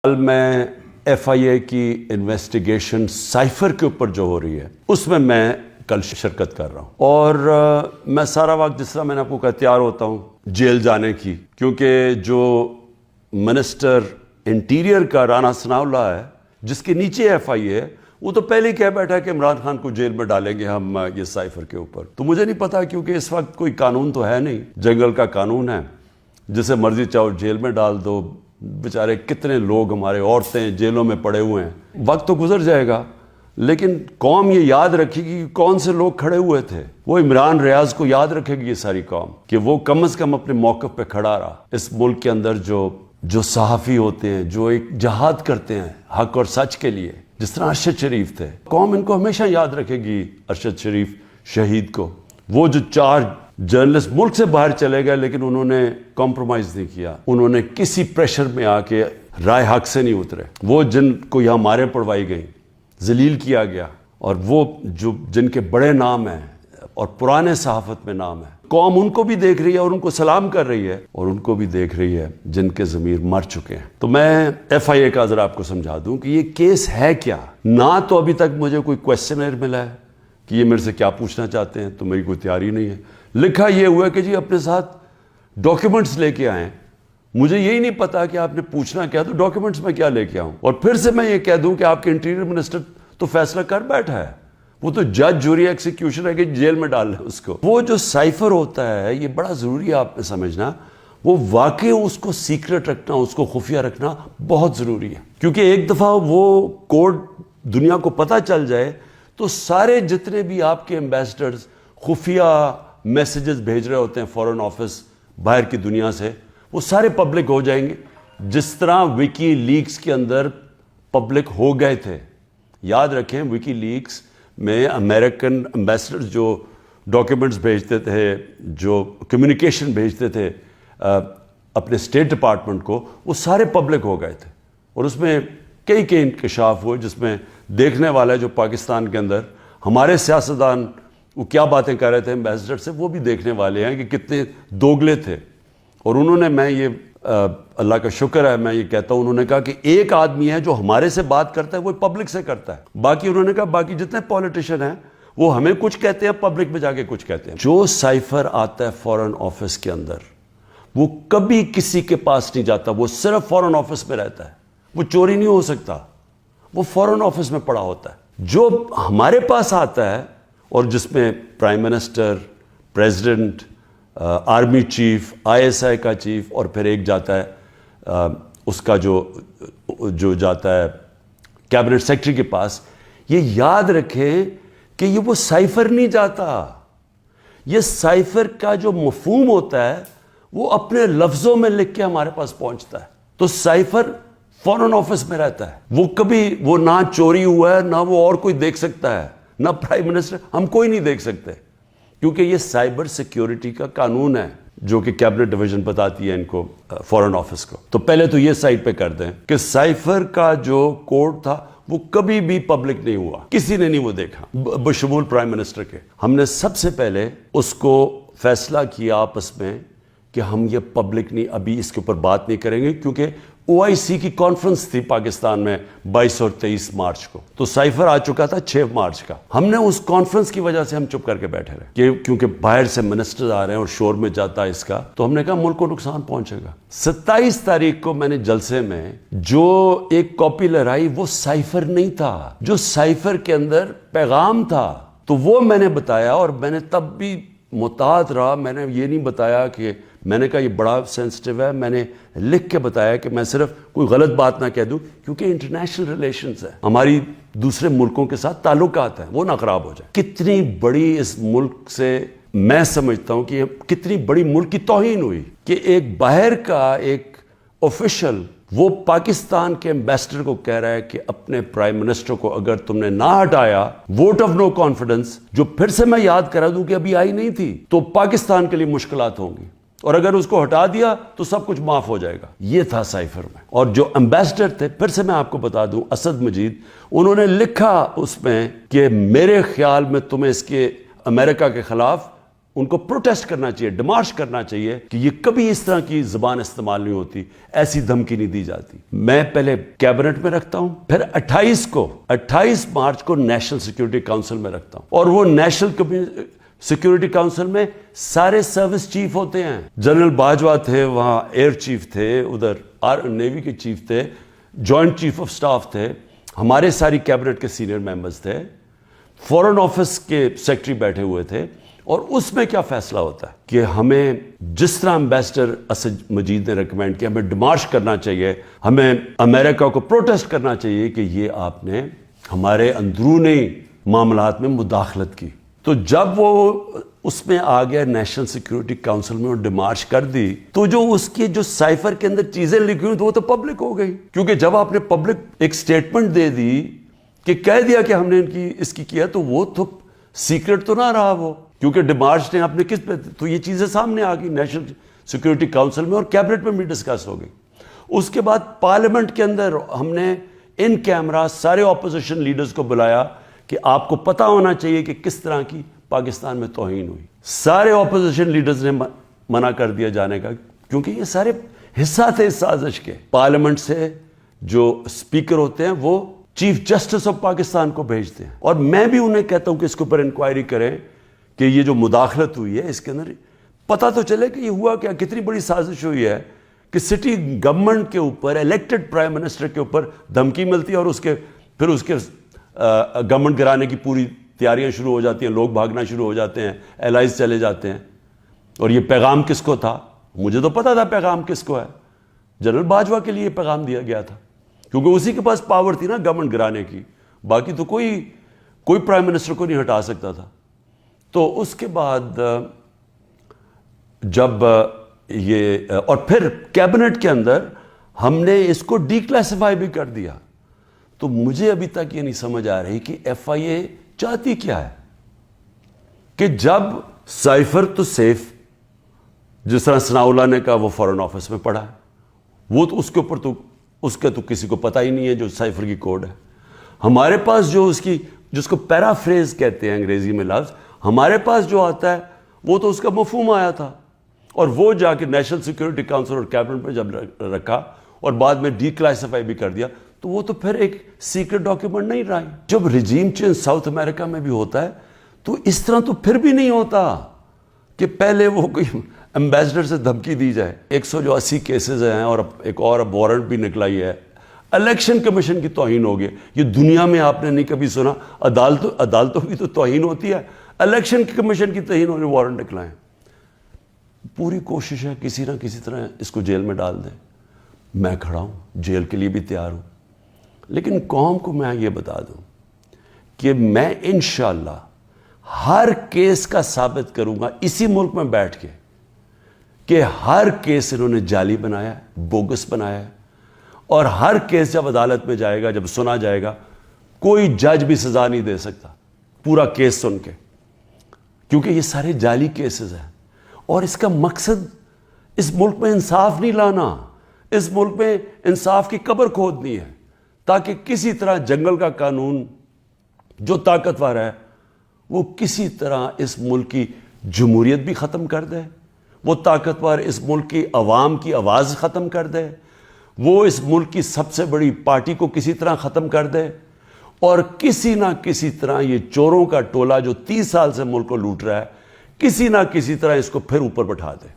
کل میں ایف آئی اے کی انویسٹیگیشن سائفر کے اوپر جو ہو رہی ہے اس میں کل شرکت کر رہا ہوں، اور میں سارا وقت جس طرح میں نے آپ کو کہا تیار ہوتا ہوں جیل جانے کی، کیونکہ جو منسٹر انٹیریئر کا رانا ثناء اللہ ہے جس کے نیچے ایف آئی اے ہے، وہ تو پہلے ہی کہہ بیٹھا کہ عمران خان کو جیل میں ڈالیں گے ہم یہ سائفر کے اوپر۔ تو مجھے نہیں پتا، کیونکہ اس وقت کوئی قانون تو ہے نہیں، جنگل کا قانون ہے، جسے مرضی چاہو جیل میں ڈال دو۔ بیچارے کتنے لوگ ہمارے عورتیں جیلوں میں پڑے ہوئے ہیں، وقت تو گزر جائے گا، لیکن قوم یہ یاد رکھے گی کہ کون سے لوگ کھڑے ہوئے تھے۔ وہ عمران ریاض کو یاد رکھے گی یہ ساری قوم، کہ وہ کم از کم اپنے موقف پہ کھڑا رہا۔ اس ملک کے اندر جو صحافی ہوتے ہیں، جو ایک جہاد کرتے ہیں حق اور سچ کے لیے، جس طرح ارشد شریف تھے، قوم ان کو ہمیشہ یاد رکھے گی، ارشد شریف شہید کو۔ وہ جو 4 جرنلسٹ ملک سے باہر چلے گئے، لیکن انہوں نے کمپرومائز نہیں کیا، انہوں نے کسی پریشر میں آ کے رائے حق سے نہیں اترے۔ وہ جن کو یہاں مارے پڑوائی گئیں، ذلیل کیا گیا، اور وہ جن کے بڑے نام ہیں اور پرانے صحافت میں نام ہے، قوم ان کو بھی دیکھ رہی ہے اور ان کو سلام کر رہی ہے، اور ان کو بھی دیکھ رہی ہے جن کے ضمیر مر چکے ہیں۔ تو میں ایف آئی اے کا ذرا آپ کو سمجھا دوں کہ یہ کیس ہے کیا۔ نہ تو ابھی تک مجھے کوئی کویسچنر ملا ہے کہ یہ میرے سے کیا پوچھنا چاہتے ہیں، تو میری کوئی تیاری نہیں ہے۔ لکھا یہ ہوا ہے کہ جی اپنے ساتھ ڈاکیومنٹس لے کے آئیں۔ مجھے یہی نہیں پتا کہ آپ نے پوچھنا کیا، تو ڈاکیومنٹس میں کیا لے کے آؤں، اور پھر سے میں یہ کہہ دوں کہ آپ کے انٹیریئر منسٹر تو فیصلہ کر بیٹھا ہے، وہ تو جج جوری ایکسیکیوشن ہے کہ جیل میں ڈال لیں اس کو۔ وہ جو سائفر ہوتا ہے، یہ بڑا ضروری ہے آپ نے سمجھنا، وہ واقعی اس کو سیکرٹ رکھنا، اس کو خفیہ رکھنا بہت ضروری ہے، کیونکہ ایک دفعہ وہ کوڈ دنیا کو پتہ چل جائے تو سارے جتنے بھی آپ کے ایمبیسڈرز خفیہ میسیجز بھیج رہے ہوتے ہیں فورن آفس باہر کی دنیا سے، وہ سارے پبلک ہو جائیں گے، جس طرح وکی لیکس کے اندر پبلک ہو گئے تھے۔ یاد رکھیں، وکی لیکس میں امریکن ایمبیسڈرز جو ڈاکیومنٹس بھیجتے تھے، جو کمیونیکیشن بھیجتے تھے اپنے اسٹیٹ ڈپارٹمنٹ کو، وہ سارے پبلک ہو گئے تھے، اور اس میں کئی انکشاف ہوئے، جس میں دیکھنے والا جو پاکستان کے اندر ہمارے سیاستدان وہ کیا باتیں کر رہے تھے ایمبیسڈر سے، وہ بھی دیکھنے والے ہیں کہ کتنے دوگلے تھے۔ اور انہوں نے، میں یہ اللہ کا شکر ہے، میں یہ کہتا ہوں، انہوں نے کہا کہ ایک آدمی ہے جو ہمارے سے بات کرتا ہے، وہ پبلک سے کرتا ہے، باقی انہوں نے کہا باقی جتنے پولیٹیشین ہیں وہ ہمیں کچھ کہتے ہیں، پبلک میں جا کے کچھ کہتے ہیں۔ جو سائفر آتا ہے فورن آفس کے اندر، وہ کبھی کسی کے پاس نہیں جاتا، وہ صرف فورن آفس میں رہتا ہے، وہ چوری نہیں ہو سکتا، وہ فورن آفس میں پڑا ہوتا ہے۔ جو ہمارے پاس آتا ہے، اور جس میں prime minister, president, army chief, I S I کا چیف، اور پھر ایک جاتا ہے اس کا جو جاتا ہے کیبنٹ سیکرٹری کے پاس، یہ یاد رکھیں کہ یہ وہ سائفر نہیں جاتا۔ یہ سائفر کا جو مفہوم ہوتا ہے وہ اپنے لفظوں میں لکھ کے ہمارے پاس پہنچتا ہے۔ تو سائفر فورن آفس میں رہتا ہے، وہ کبھی وہ نہ چوری ہوا ہے، نہ وہ اور کوئی دیکھ سکتا ہے، نہ پرائم منسٹر، ہم کوئی نہیں دیکھ سکتے، کیونکہ یہ سائبر سیکیورٹی کا قانون ہے جو کہ کیبنٹ ڈویژن بتاتی ہے ان کو، فورن آفس کو۔ تو پہلے تو یہ سائٹ پہ کر دیں کہ سائفر کا جو کوڈ تھا وہ کبھی بھی پبلک نہیں ہوا، کسی نے نہیں وہ دیکھا بشمول پرائم منسٹر کے۔ ہم نے سب سے پہلے اس کو فیصلہ کیا آپس میں کہ ہم یہ پبلک نہیں، ابھی اس کے اوپر بات نہیں کریں گے، کیونکہ او آئی سی کی کانفرنس تھی پاکستان میں 22 اور 23 مارچ کو، تو سائفر آ چکا تھا 6 مارچ کا۔ ہم نے اس کانفرنس کی وجہ سے ہم چپ کر کے بیٹھے رہے، کیونکہ باہر سے منسٹر آ رہے ہیں اور شور میں جاتا ہے اس کا، تو ہم نے کہا ملک کو نقصان پہنچے گا۔ 27 تاریخ کو میں نے جلسے میں جو ایک کاپی لہرائی، وہ سائفر نہیں تھا، جو سائفر کے اندر پیغام تھا، تو وہ میں نے بتایا، اور میں نے تب بھی محتاط رہا، میں نے یہ نہیں بتایا کہ میں نے کہا یہ بڑا سینسٹیو ہے، میں نے لکھ کے بتایا کہ میں صرف کوئی غلط بات نہ کہہ دوں، کیونکہ انٹرنیشنل ریلیشنز ہے، ہماری دوسرے ملکوں کے ساتھ تعلقات ہیں، وہ نہ خراب ہو جائے۔ کتنی بڑی اس ملک سے میں سمجھتا ہوں کہ کتنی بڑی ملک کی توہین ہوئی کہ ایک باہر کا ایک آفیشل وہ پاکستان کے ایمبیسڈر کو کہہ رہا ہے کہ اپنے پرائم منسٹر کو اگر تم نے نہ ہٹایا، ووٹ آف نو کانفیڈنس، جو پھر سے میں یاد کرا دوں کہ ابھی آئی نہیں تھی، تو پاکستان کے لیے مشکلات ہوں گی، اور اگر اس کو ہٹا دیا تو سب کچھ معاف ہو جائے گا۔ یہ تھا سائفر میں۔ اور جو ایمبیسڈر تھے، پھر سے میں آپ کو بتا دوں، اسد مجید، انہوں نے لکھا اس میں کہ میرے خیال میں تمہیں اس کے امریکہ کے خلاف ان کو پروٹیسٹ کرنا چاہیے, ڈیمارش کرنا چاہیے کہ یہ کبھی اس طرح کی زبان استعمال نہیں ہوتی, ایسی دھمکی نہیں دی جاتی. میں پہلے کیبنٹ میں رکھتا ہوں, پھر 28 مارچ کو نیشنل سیکیورٹی کاؤنسل میں رکھتا ہوں, اور وہ نیشنل سیکیورٹی کاؤنسل میں سارے سروس چیف ہوتے ہیں. جنرل باجوہ تھے وہاں, ایئر چیف تھے ادھر, نیوی کے چیف تھے, جوائنٹ چیف آف سٹاف تھے, ہمارے ساری کیبنٹ کے سینئر ممبرز تھے, فورن آفس کے سیکرٹری بیٹھے ہوئے تھے. اور اس میں کیا فیصلہ ہوتا ہے کہ ہمیں جس طرح امبیسڈر اسد مجید نے ریکمینڈ کیا, ہمیں ڈیمارش کرنا چاہیے, ہمیں امریکہ کو پروٹیسٹ کرنا چاہیے کہ یہ آپ نے ہمارے اندرونی معاملات میں مداخلت کی. تو جب وہ اس میں آ گیا نیشنل سیکیورٹی کاؤنسل میں اور ڈیمارش کر دی, تو جو اس کی جو سائفر کے اندر چیزیں لکھی ہوئی وہ تو پبلک ہو گئی. کیونکہ جب آپ نے پبلک ایک سٹیٹمنٹ دے دی کہ کہہ دیا کہ ہم نے اس کی کیا, تو وہ تو سیکرٹ تو نہ رہا وہ, کیونکہ ڈیمارش نے اپنے کس پہ, تو یہ چیزیں سامنے آ گئی نیشنل سیکیورٹی کاؤنسل میں اور کیبنٹ میں بھی ڈسکس ہو گئی. اس کے بعد پارلیمنٹ کے اندر ہم نے ان کیمرہ سارے اپوزیشن لیڈرز کو بلایا کہ آپ کو پتہ ہونا چاہیے کہ کس طرح کی پاکستان میں توہین ہوئی. سارے اپوزیشن لیڈرز نے منع کر دیا جانے کا, کیونکہ یہ سارے حصہ تھے اس سازش کے. پارلیمنٹ سے جو اسپیکر ہوتے ہیں وہ چیف جسٹس آف پاکستان کو بھیجتے ہیں, اور میں بھی انہیں کہتا ہوں کہ اس کے اوپر انکوائری کریں کہ یہ جو مداخلت ہوئی ہے اس کے اندر پتہ تو چلے کہ یہ ہوا کیا, کتنی بڑی سازش ہوئی ہے کہ سٹی گورنمنٹ کے اوپر, الیکٹڈ پرائم منسٹر کے اوپر دھمکی ملتی ہے, اور پھر اس کے گورنمنٹ گرانے کی پوری تیاریاں شروع ہو جاتی ہیں, لوگ بھاگنا شروع ہو جاتے ہیں, الائز چلے جاتے ہیں. اور یہ پیغام کس کو تھا؟ مجھے تو پتہ تھا پیغام کس کو ہے, جنرل باجوہ کے لیے پیغام دیا گیا تھا, کیونکہ اسی کے پاس پاور تھی نا گورنمنٹ گرانے کی, باقی تو کوئی پرائم منسٹر کو نہیں ہٹا سکتا تھا. تو اس کے بعد جب یہ, اور پھر کیبنٹ کے اندر ہم نے اس کو ڈی کلاسیفائی بھی کر دیا. تو مجھے ابھی تک یہ نہیں سمجھ آ رہی کہ ایف آئی اے چاہتی کیا ہے, کہ جب سائفر تو سیف, جس طرح ثناء اللہ نے کہا وہ فورن آفس میں پڑا ہے, وہ تو اس کے اوپر تو اس کا تو کسی کو پتہ ہی نہیں ہے جو سائفر کی کوڈ ہے. ہمارے پاس جو جس کو پیرافریز کہتے ہیں انگریزی میں لفظ, ہمارے پاس جو آتا ہے وہ تو اس کا مفہوم آیا تھا, اور وہ جا کے نیشنل سیکیورٹی کاؤنسل اور کیبنٹ میں جب رکھا اور بعد میں ڈی کلاسیفائی بھی کر دیا, تو وہ تو پھر ایک سیکرٹ ڈاکیومنٹ نہیں رہا. جب رجیم چینج ساؤتھ امریکہ میں بھی ہوتا ہے تو اس طرح تو پھر بھی نہیں ہوتا کہ پہلے وہ کوئی امبیسڈر سے دھمکی دی جائے. 180 کیسز ہیں, اور ایک اور وارنٹ بھی نکلا ہی ہے. الیکشن کمیشن کی توہین ہو گئی, یہ دنیا میں آپ نے نہیں کبھی سنا. عدالتوں کی تو توہین ہوتی ہے, الیکشن کمیشن کی توہین ہونے وارنٹ نکلائیں. پوری کوشش ہے کسی نہ کسی طرح اس کو جیل میں ڈال دیں. میں کھڑا ہوں, جیل کے لیے بھی تیار ہوں, لیکن قوم کو میں یہ بتا دوں کہ میں انشاءاللہ ہر کیس کا ثابت کروں گا اسی ملک میں بیٹھ کے کہ ہر کیس انہوں نے جعلی بنایا ہے, بوگس بنایا ہے, اور ہر کیس جب عدالت میں جائے گا, جب سنا جائے گا, کوئی جج بھی سزا نہیں دے سکتا پورا کیس سن کے, کیونکہ یہ سارے جعلی کیسز ہیں. اور اس کا مقصد اس ملک میں انصاف نہیں لانا, اس ملک میں انصاف کی قبر کھودنی ہے, تاکہ کسی طرح جنگل کا قانون جو طاقتور ہے وہ کسی طرح اس ملک کی جمہوریت بھی ختم کر دے, وہ طاقتور اس ملک کی عوام کی آواز ختم کر دے, وہ اس ملک کی سب سے بڑی پارٹی کو کسی طرح ختم کر دے, اور کسی نہ کسی طرح یہ چوروں کا ٹولہ جو 30 سال سے ملک کو لوٹ رہا ہے, کسی نہ کسی طرح اس کو پھر اوپر بٹھا دے.